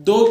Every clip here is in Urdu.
2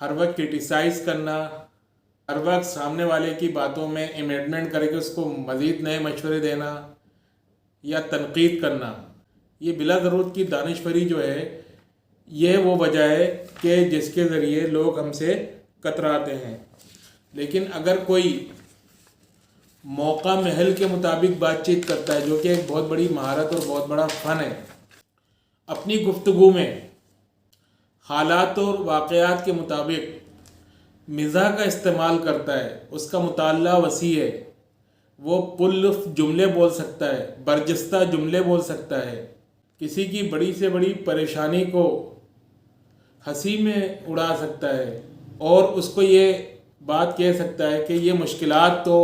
ہر وقت کرٹیسائز کرنا، ہر وقت سامنے والے کی باتوں میں امینڈمنٹ کر کے اس کو مزید نئے مشورے دینا یا تنقید کرنا، یہ بلا ضرورت کی دانشوری جو ہے یہ وہ وجہ ہے کہ جس کے ذریعے لوگ ہم سے کتراتے ہیں۔ لیکن اگر کوئی موقع محل کے مطابق بات چیت کرتا ہے، جو کہ ایک بہت بڑی مہارت اور بہت بڑا فن ہے، اپنی گفتگو میں حالات اور واقعات کے مطابق مزاح کا استعمال کرتا ہے، اس کا مطالعہ وسیع ہے، وہ پرلطف جملے بول سکتا ہے، برجستہ جملے بول سکتا ہے، کسی کی بڑی سے بڑی پریشانی کو ہنسی میں اڑا سکتا ہے، اور اس کو یہ بات کہہ سکتا ہے کہ یہ مشکلات تو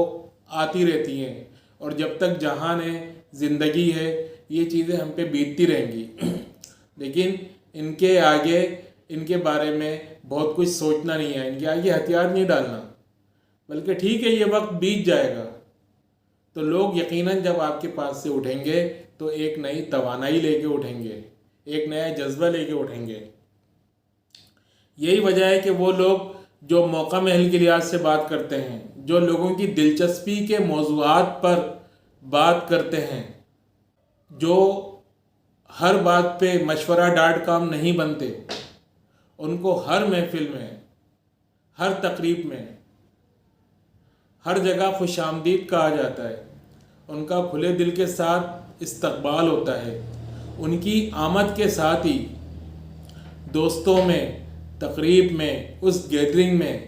آتی رہتی ہیں اور جب تک جہان ہے، زندگی ہے، یہ چیزیں ہم پہ بیتتی رہیں گی، لیکن ان کے آگے ان کے بارے میں بہت کچھ سوچنا نہیں ہے، ان کے آگے ہتھیار نہیں ڈالنا، بلکہ ٹھیک ہے یہ وقت بیت جائے گا تو لوگ یقیناً جب آپ کے پاس سے اٹھیں گے تو ایک نئی توانائی لے کے اٹھیں گے، ایک نیا جذبہ لے کے اٹھیں گے۔ یہی وجہ ہے کہ وہ لوگ جو موقع محل کے لحاظ سے بات کرتے ہیں، جو لوگوں کی دلچسپی کے موضوعات پر بات کرتے ہیں، جو ہر بات پہ مشورہ.com نہیں بنتے، ان کو ہر محفل میں، ہر تقریب میں، ہر جگہ خوش آمدید کہا جاتا ہے، ان کا کھلے دل کے ساتھ استقبال ہوتا ہے، ان کی آمد کے ساتھ ہی دوستوں میں، تقریب میں، اس گیدرنگ میں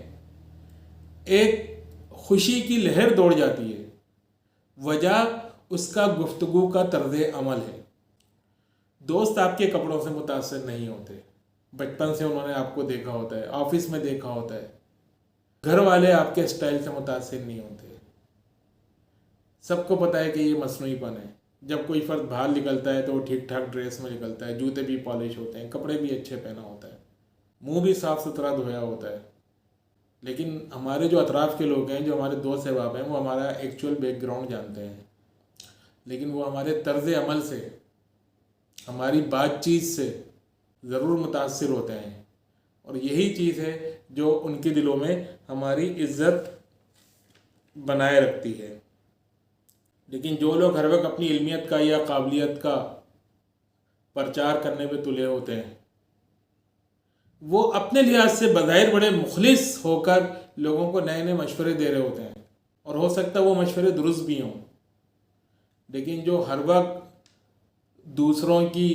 ایک خوشی کی لہر دوڑ جاتی ہے۔ وجہ اس کا گفتگو کا طرز عمل ہے۔ دوست آپ کے کپڑوں سے متاثر نہیں ہوتے، بچپن سے انہوں نے آپ کو دیکھا ہوتا ہے، آفس میں دیکھا ہوتا ہے، گھر والے آپ کے اسٹائل سے متاثر نہیں ہوتے۔ سب کو پتہ ہے کہ یہ مصنوعی پن ہے۔ جب کوئی فرد باہر نکلتا ہے تو وہ ٹھیک ٹھاک ڈریس میں نکلتا ہے، جوتے بھی پالش ہوتے ہیں، کپڑے بھی اچھے پہنا ہوتا ہے، منہ بھی صاف ستھرا دھویا ہوتا ہے، لیکن ہمارے جو اطراف کے لوگ ہیں، جو ہمارے دوست احباب ہیں، وہ ہمارا ایکچوئل بیک گراؤنڈ جانتے ہیں، لیکن وہ ہمارے طرز عمل سے، ہماری بات چیت سے ضرور متاثر ہوتے ہیں، اور یہی چیز ہے جو ان کے دلوں میں ہماری عزت بنائے رکھتی ہے۔ لیکن جو لوگ ہر وقت اپنی علمیت کا یا قابلیت کا پرچار کرنے پہ تلے ہوتے ہیں، وہ اپنے لحاظ سے بظاہر بڑے مخلص ہو کر لوگوں کو نئے نئے مشورے دے رہے ہوتے ہیں، اور ہو سکتا ہے وہ مشورے درست بھی ہوں، لیکن جو ہر وقت دوسروں کی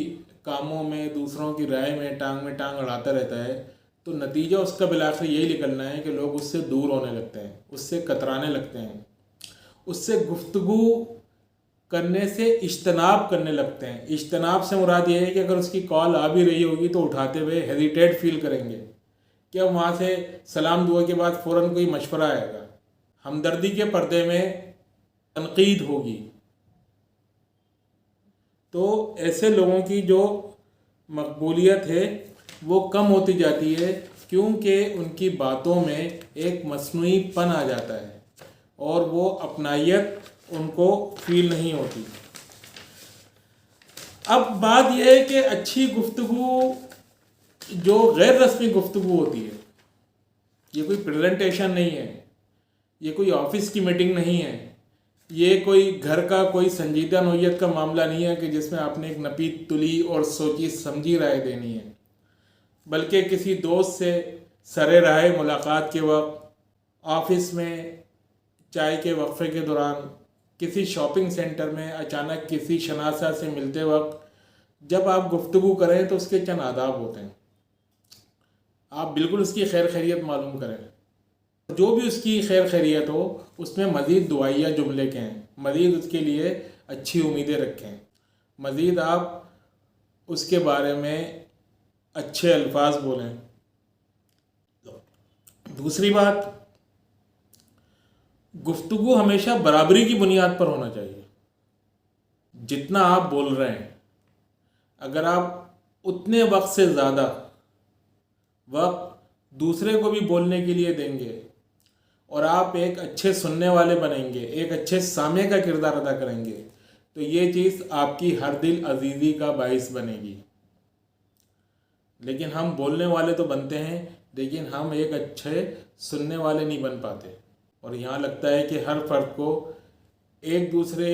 کاموں میں، دوسروں کی رائے میں ٹانگ اڑاتا رہتا ہے، تو نتیجہ اس کا بالآخر یہی نکلنا ہے کہ لوگ اس سے دور ہونے لگتے ہیں، اس سے کترانے لگتے ہیں، اس سے گفتگو کرنے سے اجتناب کرنے لگتے ہیں۔ اجتناب سے مراد یہ ہے کہ اگر اس کی کال آ بھی رہی ہوگی تو اٹھاتے ہوئے ہیزیٹیٹ فیل کریں گے کہ اب وہاں سے سلام دعا کے بعد فوراً کوئی مشورہ آئے گا، ہمدردی کے پردے میں تنقید ہوگی، تو ایسے لوگوں کی جو مقبولیت ہے وہ کم ہوتی جاتی ہے، کیونکہ ان کی باتوں میں ایک مصنوعی پن آ جاتا ہے اور وہ اپنائیت ان کو فیل نہیں ہوتی۔ اب بات یہ ہے کہ اچھی گفتگو جو غیر رسمی گفتگو ہوتی ہے، یہ کوئی پریزنٹیشن نہیں ہے، یہ کوئی آفس کی میٹنگ نہیں ہے، یہ کوئی گھر کا کوئی سنجیدہ نوعیت کا معاملہ نہیں ہے کہ جس میں آپ نے ایک نپی تلی اور سوچی سمجھی رائے دینی ہے، بلکہ کسی دوست سے سرِ راہ ملاقات کے وقت، آفس میں چائے کے وقفے کے دوران، کسی شاپنگ سینٹر میں اچانک کسی شناسہ سے ملتے وقت جب آپ گفتگو کریں تو اس کے چند آداب ہوتے ہیں۔ آپ بالکل اس کی خیر خیریت معلوم کریں، جو بھی اس کی خیر خیریت ہو اس میں مزید دعائیہ جملے کہیں، مزید اس کے لیے اچھی امیدیں رکھیں، مزید آپ اس کے بارے میں اچھے الفاظ بولیں۔ دوسری بات، گفتگو ہمیشہ برابری کی بنیاد پر ہونا چاہیے۔ جتنا آپ بول رہے ہیں، اگر آپ اتنے وقت سے زیادہ وقت دوسرے کو بھی بولنے کے لیے دیں گے اور آپ ایک اچھے سننے والے بنیں گے، ایک اچھے سامع کا کردار ادا کریں گے، تو یہ چیز آپ کی ہر دل عزیزی کا باعث بنے گی۔ لیکن ہم بولنے والے تو بنتے ہیں لیکن ہم ایک اچھے سننے والے نہیں بن پاتے، اور یہاں لگتا ہے کہ ہر فرد کو ایک دوسرے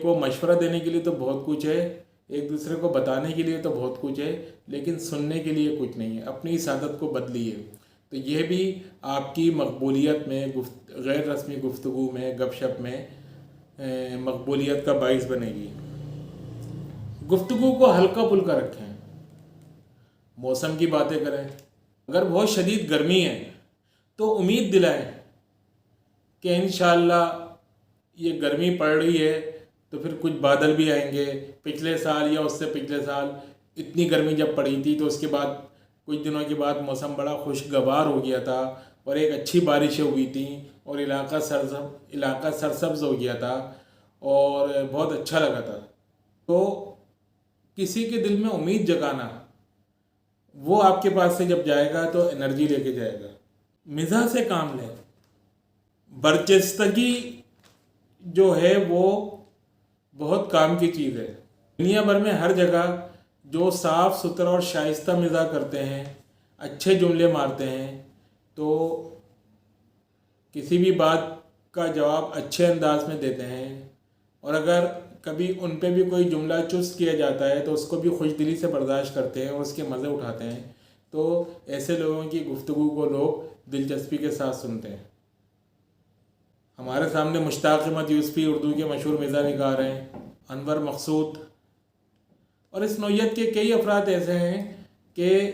کو مشورہ دینے کے لیے تو بہت کچھ ہے، ایک دوسرے کو بتانے کے لیے تو بہت کچھ ہے، لیکن سننے کے لیے کچھ نہیں ہے۔ اپنی اس عادت کو بدلیے، تو یہ بھی آپ کی مقبولیت میں، غیر رسمی گفتگو میں، گپ شپ میں مقبولیت کا باعث بنے گی۔ گفتگو کو ہلکا پھلکا رکھیں، موسم کی باتیں کریں۔ اگر بہت شدید گرمی ہے تو امید دلائیں کہ انشاءاللہ یہ گرمی پڑ رہی ہے تو پھر کچھ بادل بھی آئیں گے۔ پچھلے سال یا اس سے پچھلے سال اتنی گرمی جب پڑی تھی تو اس کے بعد کچھ دنوں کے بعد موسم بڑا خوشگوار ہو گیا تھا، اور ایک اچھی بارشیں ہوئی تھیں، اور علاقہ سرسبز ہو گیا تھا، اور بہت اچھا لگا تھا۔ تو کسی کے دل میں امید جگانا، وہ آپ کے پاس سے جب جائے گا تو انرجی لے کے جائے گا۔ مزاح سے کام لیں۔ برجستگی جو ہے وہ بہت کام کی چیز ہے۔ دنیا بھر میں ہر جگہ جو صاف ستھرا اور شائستہ مزاح کرتے ہیں، اچھے جملے مارتے ہیں، تو کسی بھی بات کا جواب اچھے انداز میں دیتے ہیں، اور اگر کبھی ان پہ بھی کوئی جملہ چست کیا جاتا ہے تو اس کو بھی خوش دلی سے برداشت کرتے ہیں اور اس کے مزے اٹھاتے ہیں۔ تو ایسے لوگوں کی گفتگو کو لوگ دلچسپی کے ساتھ سنتے ہیں۔ ہمارے سامنے مشتاق احمد یوسفی اردو کے مشہور مزاح نگار ہیں، انور مقصود، اور اس نوعیت کے کئی افراد ایسے ہیں کہ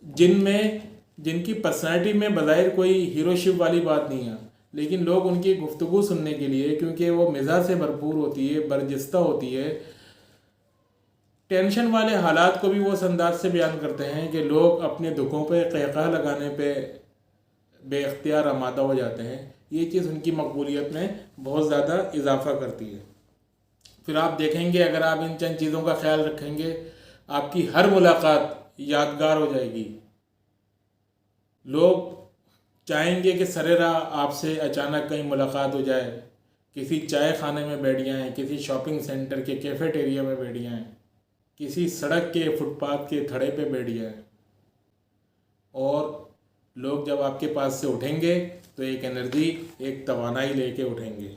جن کی پرسنالٹی میں بظاہر کوئی ہیرو شپ والی بات نہیں ہے، لیکن لوگ ان کی گفتگو سننے کے لیے، کیونکہ وہ مزاح سے بھرپور ہوتی ہے، برجستہ ہوتی ہے، ٹینشن والے حالات کو بھی وہ اس انداز سے بیان کرتے ہیں کہ لوگ اپنے دکھوں پہ قہقہ لگانے پہ بے اختیار آمادہ ہو جاتے ہیں۔ یہ چیز ان کی مقبولیت میں بہت زیادہ اضافہ کرتی ہے۔ پھر آپ دیکھیں گے اگر آپ ان چند چیزوں کا خیال رکھیں گے، آپ کی ہر ملاقات یادگار ہو جائے گی۔ لوگ چاہیں گے کہ سرِ راہ آپ سے اچانک کہیں ملاقات ہو جائے، کسی چائے خانے میں بیٹھ جائیں، کسی شاپنگ سینٹر کے کیفیٹیریا میں بیٹھ جائیں، کسی سڑک کے فٹ پاتھ کے تھڑے پہ بیٹھ جائیں، اور لوگ جب آپ کے پاس سے اٹھیں گے تو ایک انرجی، ایک توانائی لے کے اٹھیں گے۔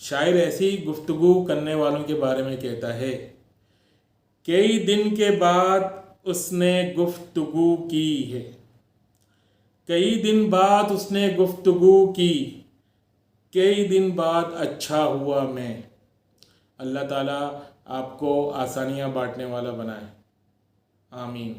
شاعر ایسی گفتگو کرنے والوں کے بارے میں کہتا ہے، کئی دن کے بعد اس نے گفتگو کی ہے، کئی دن بعد اس نے گفتگو کی، کئی دن بعد اچھا ہوا میں۔ اللہ تعالیٰ آپ کو آسانیاں بانٹنے والا بنائے، آمین۔